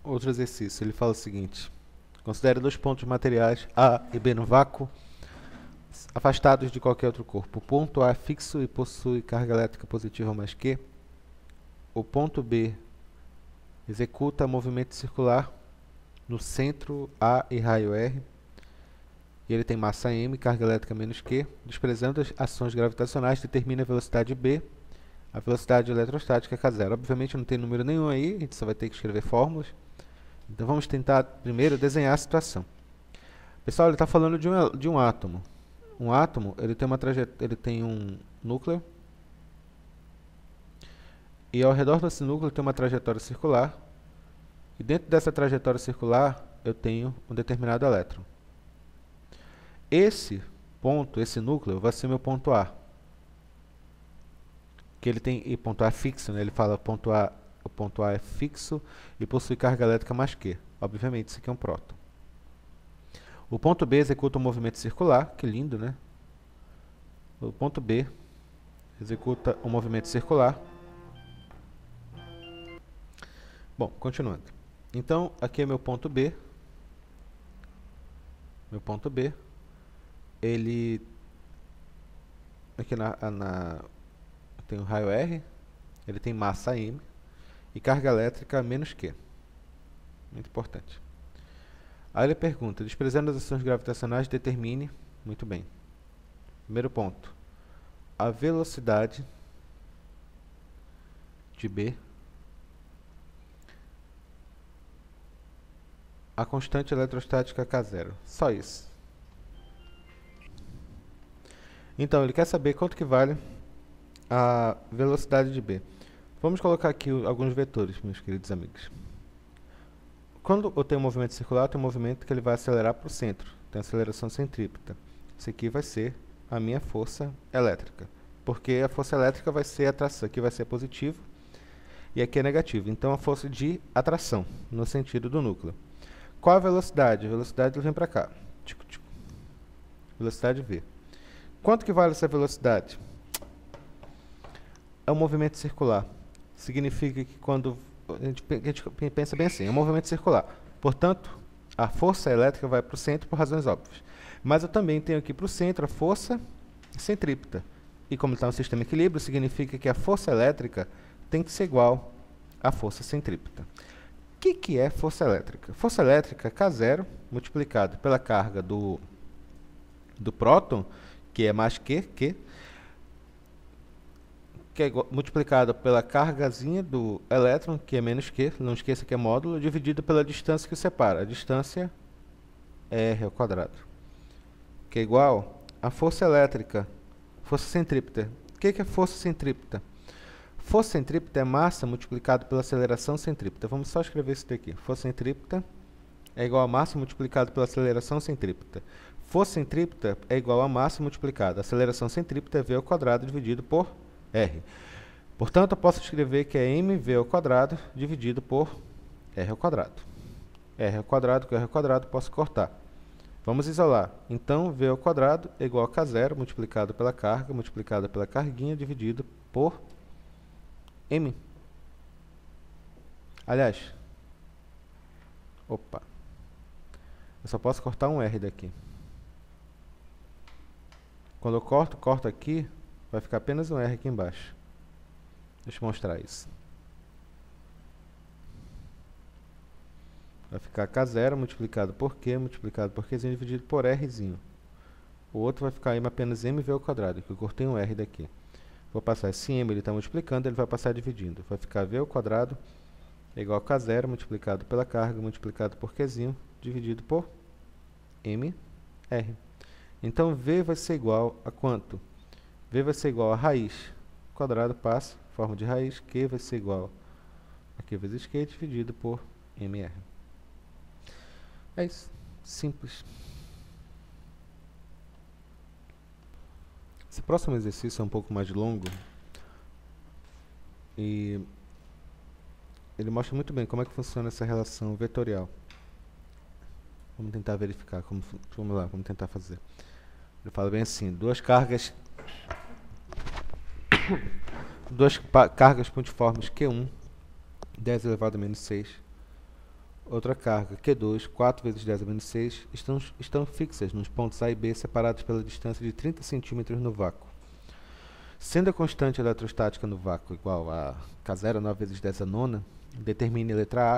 Outro exercício, ele fala o seguinte: considere dois pontos materiais A e B no vácuo, afastados de qualquer outro corpo. O ponto A é fixo e possui carga elétrica positiva mais Q. O ponto B executa movimento circular no centro A e raio R. E ele tem massa M, carga elétrica menos Q. Desprezando as ações gravitacionais, determina a velocidade B. A velocidade eletrostática é K0. Obviamente não tem número nenhum aí, a gente só vai ter que escrever fórmulas. Então vamos tentar primeiro desenhar a situação. Pessoal, ele está falando de um átomo. Um átomo, ele tem um núcleo. E ao redor desse núcleo tem uma trajetória circular. E dentro dessa trajetória circular, eu tenho um determinado elétron. Esse ponto, esse núcleo, vai ser meu ponto A. Que ele tem, e ponto A é fixo, né? Ele fala o ponto A é fixo e possui carga elétrica mais Q. Obviamente, isso aqui é um próton. O ponto B executa um movimento circular, que lindo, né? O ponto B executa um movimento circular. Bom, continuando. Então, aqui é meu ponto B. Meu ponto B. Ele... Aqui tem o raio R. Ele tem massa M. E carga elétrica menos Q. Muito importante. Aí ele pergunta, desprezando as ações gravitacionais, determine... Muito bem. Primeiro ponto. A velocidade de B, a constante eletrostática K0. Só isso. Então, ele quer saber quanto que vale a velocidade de B. Vamos colocar aqui alguns vetores, meus queridos amigos. Quando eu tenho um movimento circular, eu tenho um movimento que ele vai acelerar para o centro. Tem aceleração centrípeta. Isso aqui vai ser a minha força elétrica. Porque a força elétrica vai ser a atração. Aqui vai ser positivo e aqui é negativo. Então, a força de atração, no sentido do núcleo. Qual a velocidade? A velocidade vem para cá. Velocidade V. Quanto que vale essa velocidade? É um movimento circular. Significa que quando... A gente pensa bem assim, é um movimento circular. Portanto, a força elétrica vai para o centro por razões óbvias. Mas eu também tenho aqui para o centro a força centrípeta. E como está um sistema equilíbrio, significa que a força elétrica tem que ser igual à força centrípeta. O que é força elétrica? Força elétrica é K0 multiplicado pela carga do próton, que é mais Q, que é multiplicado pela cargazinha do elétron, que é menos Q, não esqueça que é módulo, dividido pela distância que o separa. A distância é R ao quadrado, que é igual a força elétrica, força centrípeta. O que é força centrípeta? Força centrípeta é massa multiplicado pela aceleração centrípeta. Vamos só escrever isso daqui. Força centrípeta é igual a massa multiplicado pela aceleração centrípeta. Força centrípeta é igual a massa multiplicada. A aceleração centrípeta é v ao quadrado dividido por R. Portanto, eu posso escrever que é mv ao quadrado dividido por R ao quadrado. R ao quadrado com R ao quadrado posso cortar. Vamos isolar. Então, v ao quadrado é igual a K0 multiplicado pela carga, multiplicado pela carguinha, dividido por M. Aliás, opa, eu só posso cortar um R daqui. Quando eu corto aqui, vai ficar apenas um R aqui embaixo. Deixa eu mostrar isso. Vai ficar K0 multiplicado por Q, multiplicado por Qzinho, dividido por Rzinho. O outro vai ficar apenas mv ao quadrado, que eu cortei um R daqui. Vou passar esse m, ele está multiplicando, ele vai passar dividindo. Vai ficar v ao quadrado é igual a K0 multiplicado pela carga, multiplicado por Qzinho, dividido por mr. Então, v vai ser igual a quanto? V vai ser igual a raiz quadrado passa, forma de raiz, Q vai ser igual a Q vezes Q dividido por mr. É isso. Simples. Esse próximo exercício é um pouco mais longo e ele mostra muito bem como é que funciona essa relação vetorial. Vamos tentar verificar como... Vamos lá, vamos tentar fazer. Ele fala bem assim, duas cargas pontiformes Q1, 10 elevado a menos 6, outra carga, Q2, 4 vezes 10 a menos 6, estão fixas nos pontos A e B, separados pela distância de 30 centímetros no vácuo. Sendo a constante eletrostática no vácuo igual a K0, 9 vezes 10 a nona, determine a letra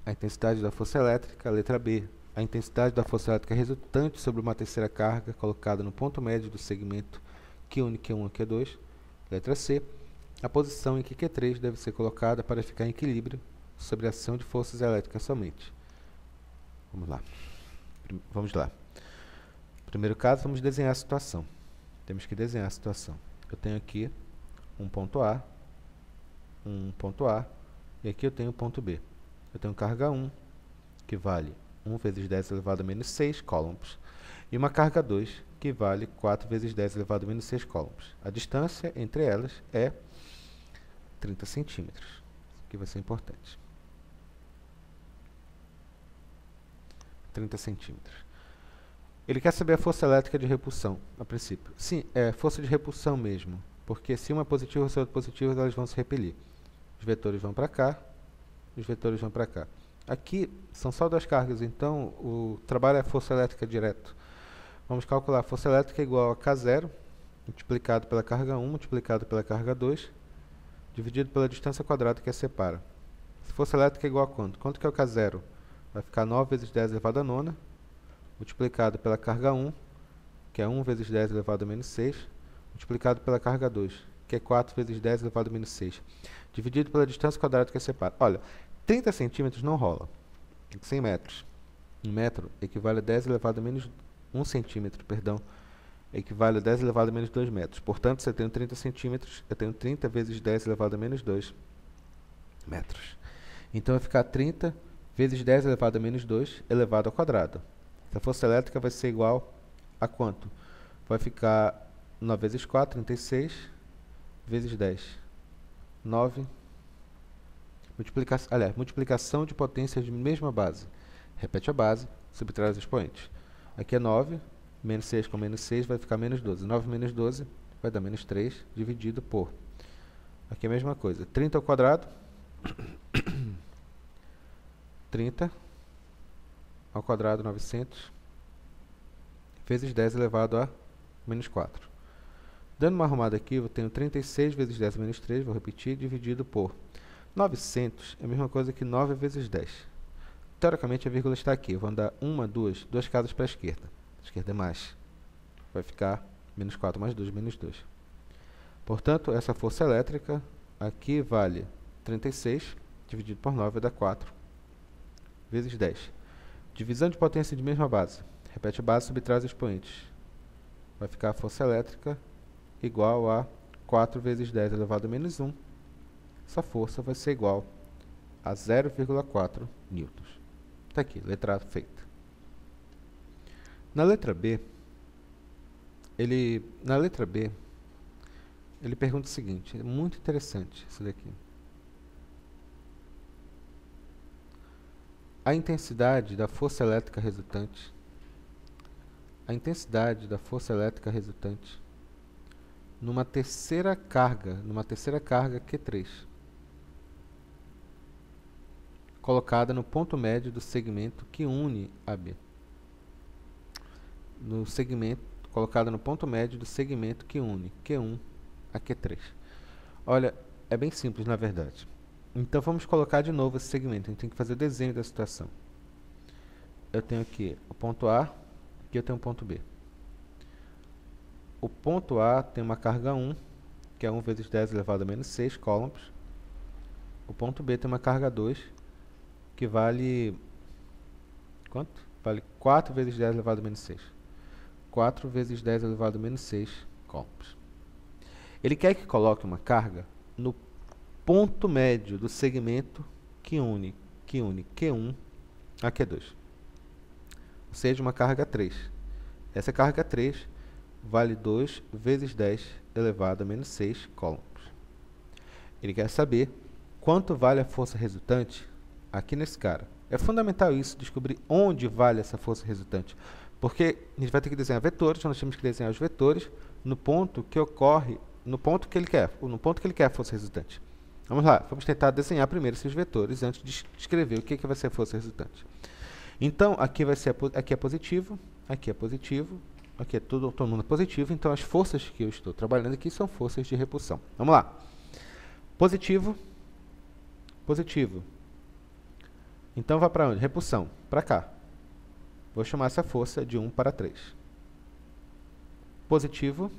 A intensidade da força elétrica, a letra B, a intensidade da força elétrica resultante sobre uma terceira carga colocada no ponto médio do segmento que une Q1 a Q2, letra C, a posição em que Q3 deve ser colocada para ficar em equilíbrio sobre a ação de forças elétricas somente. Vamos lá. Primeiro caso, vamos desenhar a situação. Temos que desenhar a situação. Eu tenho aqui um ponto A, e aqui eu tenho um ponto B. Eu tenho carga 1, que vale 1 vezes 10 elevado a menos 6 coulombs, e uma carga 2, que vale 4 vezes 10 elevado a menos 6 coulombs. A distância entre elas é 30 centímetros, isso aqui vai ser importante. 30 centímetros. Ele quer saber a força elétrica de repulsão, a princípio. Sim, é força de repulsão mesmo, porque se uma é positiva ou se outra é positiva, elas vão se repelir. Os vetores vão para cá, os vetores vão para cá. Aqui são só duas cargas, então o trabalho é força elétrica direto. Vamos calcular a força elétrica igual a K0, multiplicado pela carga 1, multiplicado pela carga 2, dividido pela distância quadrada que a separa. Força elétrica é igual a quanto? Quanto que é o K0? Vai ficar 9 vezes 10 elevado a nona, multiplicado pela carga 1, que é 1 vezes 10 elevado a menos 6, multiplicado pela carga 2, que é 4 vezes 10 elevado a menos 6, dividido pela distância quadrada que a separa. Olha, 30 centímetros não rola, tem que ser em metros. 1 metro equivale a 10 elevado a menos 1 centímetro, perdão, equivale a 10 elevado a menos 2 metros. Portanto, se eu tenho 30 centímetros, eu tenho 30 vezes 10 elevado a menos 2 metros. Então, vai ficar 30 vezes 10 elevado a menos 2 elevado ao quadrado. A força elétrica vai ser igual a quanto? Vai ficar 9 vezes 4, 36, vezes 10. 9. Multiplicação de potências de mesma base. Repete a base, subtrai os expoentes. Aqui é 9, menos 6 com menos 6 vai ficar menos 12. 9 menos 12 vai dar menos 3, dividido por... Aqui é a mesma coisa. 30 ao quadrado. 30 ao quadrado, 900, vezes 10 elevado a menos 4. Dando uma arrumada aqui, eu tenho 36 vezes 10 menos 3, vou repetir, dividido por 900, é a mesma coisa que 9 vezes 10. Teoricamente, a vírgula está aqui. Eu vou andar duas casas para a esquerda. A esquerda é mais. Vai ficar menos 4 mais 2, menos 2. Portanto, essa força elétrica aqui vale 36, dividido por 9, vai dar 4, vezes 10. Divisão de potência de mesma base. Repete a base, subtrai os expoentes. Vai ficar a força elétrica igual a 4 vezes 10 elevado a menos 1. Essa força vai ser igual a 0,4 newtons. Está aqui, letra A feita. Na letra B, ele pergunta o seguinte, é muito interessante isso daqui. A intensidade da força elétrica resultante, numa terceira carga Q3, colocada no ponto médio do segmento que une a B. Colocada no ponto médio do segmento que une Q1 a Q3. Olha, é bem simples na verdade. Então, vamos colocar de novo esse segmento. A gente tem que fazer o desenho da situação. Eu tenho aqui o ponto A, aqui eu tenho o ponto B. O ponto A tem uma carga 1, que é 1 vezes 10 elevado a menos 6 coulombs. O ponto B tem uma carga 2, que vale... quanto? Vale 4 vezes 10 elevado a menos 6. 4 vezes 10 elevado a menos 6 coulombs. Ele quer que coloque uma carga no ponto médio do segmento que une Q1 a Q2. Ou seja, uma carga 3. Essa carga 3 vale 2 vezes 10 elevado a menos 6 coulombs. Ele quer saber quanto vale a força resultante aqui nesse cara. É fundamental isso, descobrir onde vale essa força resultante. Porque a gente vai ter que desenhar vetores, nós temos que desenhar os vetores no ponto que ocorre, no ponto que ele quer a força resultante. Vamos lá, vamos tentar desenhar primeiro esses vetores antes de escrever o que vai ser a força resultante. Então, aqui aqui é positivo, aqui é positivo, aqui é todo mundo positivo, então as forças que eu estou trabalhando aqui são forças de repulsão. Vamos lá. Positivo, positivo. Então, vai para onde? Repulsão, para cá. Vou chamar essa força de 1 para 3. Positivo,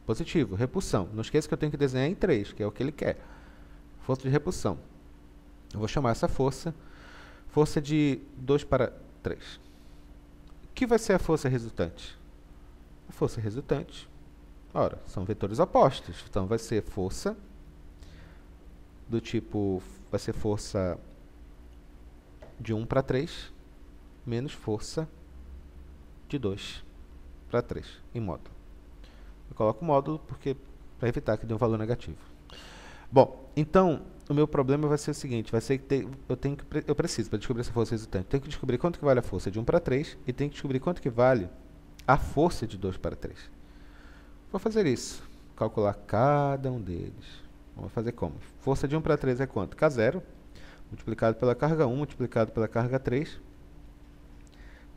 positivo, repulsão. Não esqueça que eu tenho que desenhar em 3, que é o que ele quer. Força de repulsão. Eu vou chamar essa força de 2 para 3. O que vai ser a força resultante? A força resultante, ora, são vetores opostos. Então, vai ser força do tipo, vai ser força de 1 para 3, menos força de 2 para 3, em módulo. Eu coloco módulo para evitar que dê um valor negativo. Bom, então, o meu problema vai ser o seguinte, vai ser que eu preciso, para descobrir essa força resultante, tenho que descobrir quanto que vale a força de 1 para 3 e tenho que descobrir quanto que vale a força de 2 para 3. Vou fazer isso, calcular cada um deles. Vamos fazer como? Força de 1 para 3 é quanto? K0, multiplicado pela carga 1, multiplicado pela carga 3,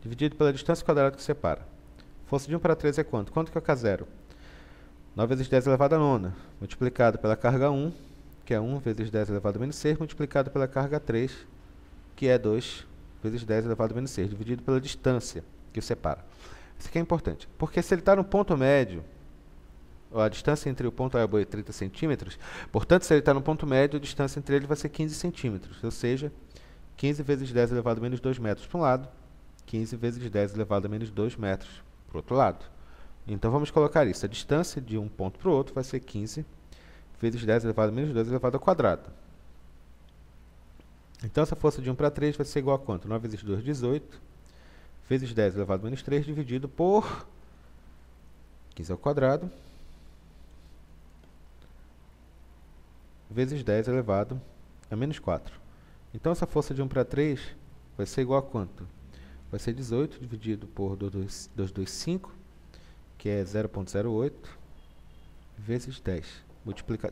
dividido pela distância quadrada que separa. Força de 1 para 3 é quanto? Quanto que é o K0? 9 vezes 10 elevado a nona, multiplicado pela carga 1, que é 1 vezes 10 elevado a menos 6, multiplicado pela carga 3, que é 2 vezes 10 elevado a menos 6, dividido pela distância que o separa. Isso aqui é importante, porque se ele está no ponto médio, a distância entre o ponto A e o B é 30 centímetros, portanto, se ele está no ponto médio, a distância entre eles vai ser 15 centímetros, ou seja, 15 vezes 10 elevado a menos 2 metros para um lado, 15 vezes 10 elevado a menos 2 metros para o outro lado. Então, vamos colocar isso. A distância de um ponto para o outro vai ser 15 vezes 10 elevado a menos 2 elevado ao quadrado. Então, essa força de 1 para 3 vai ser igual a quanto? 9 vezes 2, 18, vezes 10 elevado a menos 3, dividido por 15 ao quadrado, vezes 10 elevado a menos 4. Então, essa força de 1 para 3 vai ser igual a quanto? Vai ser 18 dividido por 225, que é 0,08, vezes 10.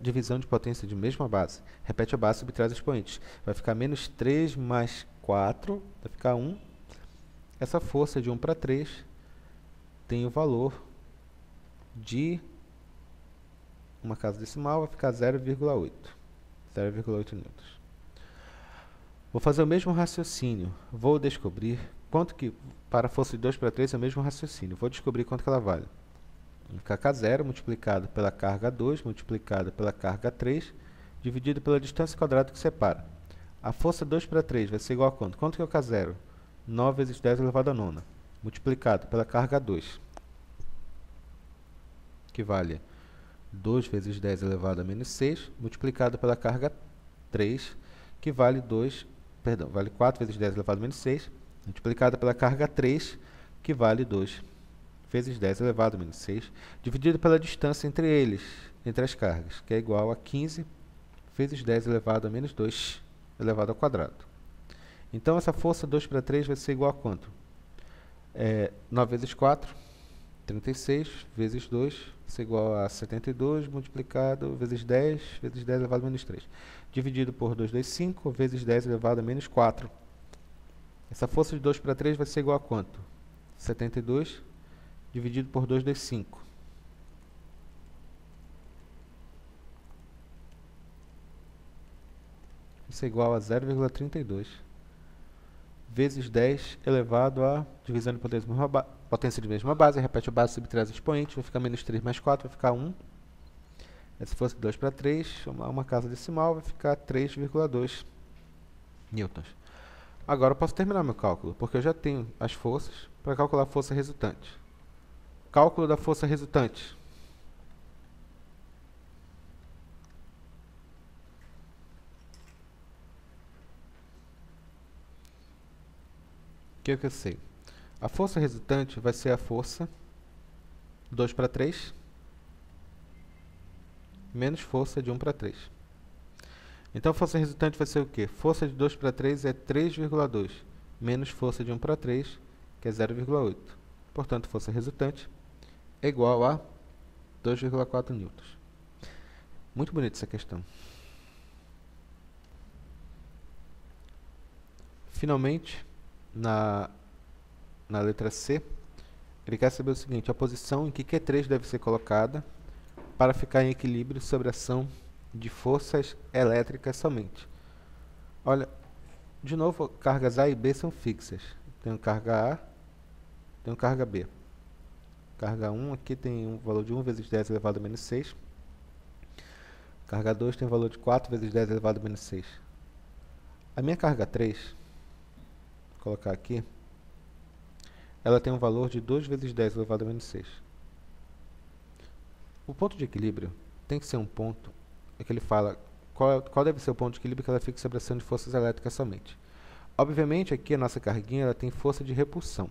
Divisão de potência de mesma base. Repete a base, subtrai os expoentes. Vai ficar menos 3 mais 4, vai ficar 1. Essa força de 1 para 3 tem o valor de uma casa decimal, vai ficar 0,8. 0,8 newtons. Vou fazer o mesmo raciocínio. Vou descobrir quanto que, para a força de 2 para 3, é o mesmo raciocínio. Vou descobrir quanto que ela vale. Vai ficar K0 multiplicado pela carga 2, multiplicado pela carga 3, dividido pela distância quadrada que separa. A força 2 para 3 vai ser igual a quanto? Quanto que é o K0? 9 vezes 10 elevado a nona, multiplicado pela carga 2, que vale 2 vezes 10 elevado a menos 6, multiplicado pela carga 3, que vale 4 vezes 10 elevado a menos 6, multiplicado pela carga 3, que vale 2 vezes 10 elevado a menos 6, dividido pela distância entre eles, entre as cargas, que é igual a 15 vezes 10 elevado a menos 2 elevado ao quadrado. Então, essa força 2 para 3 vai ser igual a quanto? 9 vezes 4, 36, vezes 2, vai ser igual a 72, multiplicado vezes 10 elevado a menos 3. Dividido por 225, vezes 10 elevado a menos 4. Essa força de 2 para 3 vai ser igual a quanto? 72, dividido por 225. Isso é igual a 0,32. Vezes 10 elevado a, divisão de potência de mesma base, repete a base, subtrai os expoentes, vai ficar menos 3 mais 4, vai ficar 1. Essa força de 2 para 3, chamar uma casa decimal, vai ficar 3,2 newtons. Agora eu posso terminar meu cálculo, porque eu já tenho as forças para calcular a força resultante. Cálculo da força resultante. O que eu sei? A força resultante vai ser a força 2 para 3 menos força de 1 para 3. Então, a força resultante vai ser o quê? Força de 2 para 3 é 3,2 menos força de 1 para 3, que é 0,8. Portanto, força resultante é igual a 2,4 newtons. Muito bonita essa questão. Finalmente, na letra C, ele quer saber o seguinte: a posição em que Q3 deve ser colocada para ficar em equilíbrio sob a ação de forças elétricas somente. Olha, de novo, cargas A e B são fixas. Tenho carga A, tenho carga B. Carga 1 aqui tem um valor de 1 vezes 10 elevado a menos 6. Carga 2 tem um valor de 4 vezes 10 elevado a menos 6. A minha carga 3, vou colocar aqui, ela tem um valor de 2 vezes 10 elevado a menos 6. O ponto de equilíbrio tem que ser um ponto, é que ele fala qual deve ser o ponto de equilíbrio que ela fica sob a ação de forças elétricas somente. Obviamente, aqui a nossa carguinha ela tem força de repulsão.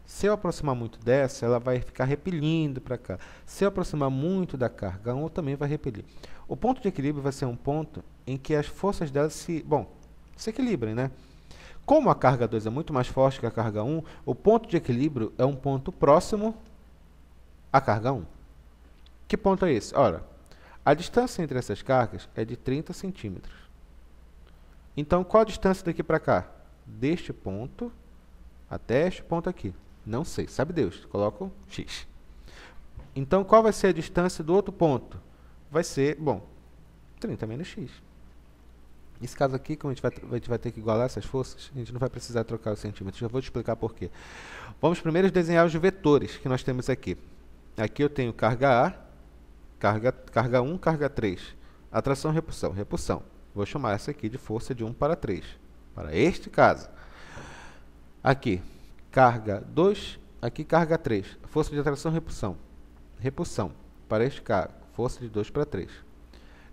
Se eu aproximar muito dessa, ela vai ficar repelindo para cá. Se eu aproximar muito da carga 1, também vai repelir. O ponto de equilíbrio vai ser um ponto em que as forças dela se equilibrem, né? Como a carga 2 é muito mais forte que a carga 1, o ponto de equilíbrio é um ponto próximo à carga 1. Que ponto é esse? Ora, a distância entre essas cargas é de 30 centímetros. Então, qual a distância daqui para cá? Deste ponto até este ponto aqui. Não sei, sabe Deus. Coloco x. Então, qual vai ser a distância do outro ponto? Vai ser, 30 menos x. Nesse caso aqui, como a gente vai ter que igualar essas forças, a gente não vai precisar trocar os centímetros. Já vou te explicar por quê. Vamos primeiro desenhar os vetores que nós temos aqui. Aqui eu tenho carga A, carga 1, carga 3. Atração, repulsão. Repulsão. Vou chamar essa aqui de força de 1 para 3. Para este caso. Aqui, carga 2, aqui carga 3. Força de atração, repulsão. Repulsão. Para este caso, força de 2 para 3.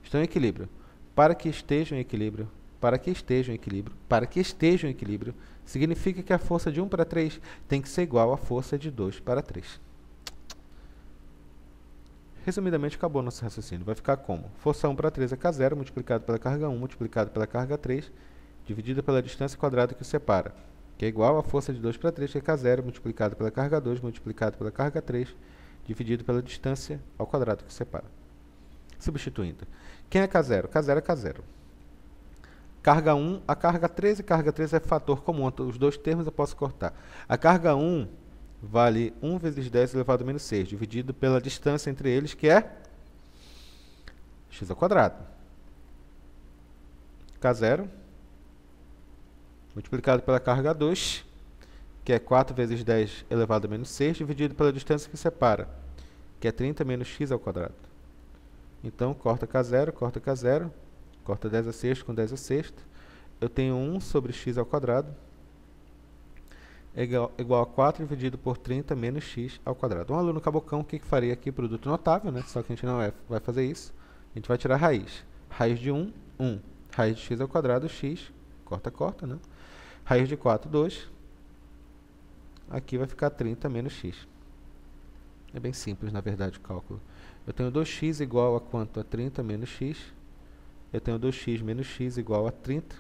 Estão em equilíbrio. Para que estejam em equilíbrio, significa que a força de 1 para 3 tem que ser igual à força de 2 para 3. Resumidamente, acabou nosso raciocínio. Vai ficar como? Força 1 para 3 é K0, multiplicado pela carga 1, multiplicado pela carga 3, dividido pela distância quadrada que o separa, que é igual à força de 2 para 3, que é K0, multiplicado pela carga 2, multiplicado pela carga 3, dividido pela distância ao quadrado que o separa. Substituindo. Quem é K0? K0 é K0. Carga 1, a carga 3 e carga 3 é fator comum. Os dois termos eu posso cortar. A carga 1 vale 1 vezes 10 elevado a menos 6, dividido pela distância entre eles, que é x ao quadrado. K0, multiplicado pela carga 2, que é 4 vezes 10 elevado a menos 6, dividido pela distância que separa, que é 30 menos x ao quadrado. Então, corta K0, corta 10 a sexta com 10 a sexta. Eu tenho 1 sobre x ao quadrado, é igual a 4 dividido por 30 menos x ao quadrado. Um aluno cabocão, o que faria aqui? Produto notável, né? Só que a gente não vai fazer isso. A gente vai tirar a raiz. Raiz de 1, 1. Raiz de x ao quadrado, x. Corta, né? Raiz de 4, 2. Aqui vai ficar 30 menos x. É bem simples, na verdade, o cálculo. Eu tenho 2x igual a quanto? A 30 menos x. Eu tenho 2x menos x igual a 30.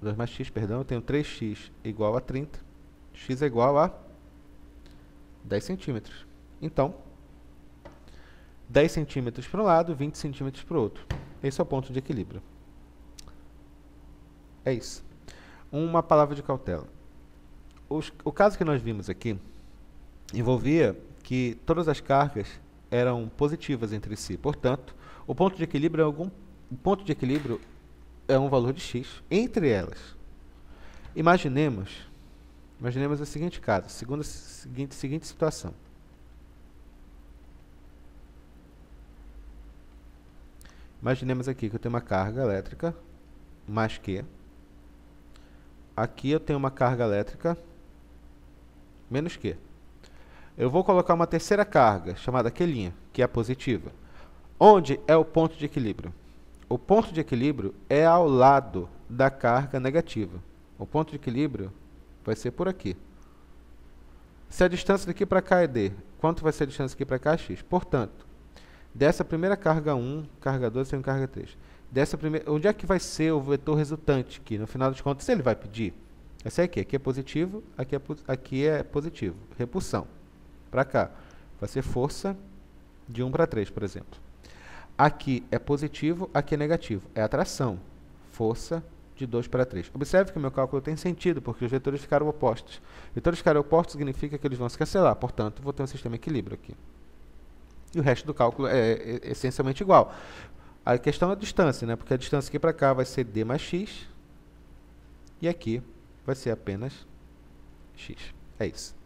2 mais x, perdão. Eu tenho 3x igual a 30. X é igual a 10 centímetros. Então, 10 centímetros para um lado, 20 centímetros para o outro. Esse é o ponto de equilíbrio. É isso. Uma palavra de cautela. O caso que nós vimos aqui envolvia que todas as cargas eram positivas entre si. Portanto, o ponto de equilíbrio é um valor de x entre elas. Imaginemos o seguinte caso, seguinte situação. Imaginemos aqui que eu tenho uma carga elétrica mais Q. Aqui eu tenho uma carga elétrica menos Q. Eu vou colocar uma terceira carga, chamada Q', que é positiva. Onde é o ponto de equilíbrio? O ponto de equilíbrio é ao lado da carga negativa. O ponto de equilíbrio vai ser por aqui. Se a distância daqui para cá é d, quanto vai ser a distância daqui para cá? X. Portanto, dessa primeira carga 1, carga 2, tem carga 3. Onde é que vai ser o vetor resultante aqui? No final das contas, ele vai pedir. Esse aqui é positivo, aqui é positivo. Repulsão. Para cá, vai ser força de 1 para 3, por exemplo. Aqui é positivo, aqui é negativo. É atração. força de 2 para 3. Observe que o meu cálculo tem sentido, porque os vetores ficaram opostos. Vetores ficarem opostos significa que eles vão se cancelar, portanto, vou ter um sistema em equilíbrio aqui. E o resto do cálculo é essencialmente igual. A questão é a distância, né? Porque a distância aqui para cá vai ser d mais x, e aqui vai ser apenas x. É isso.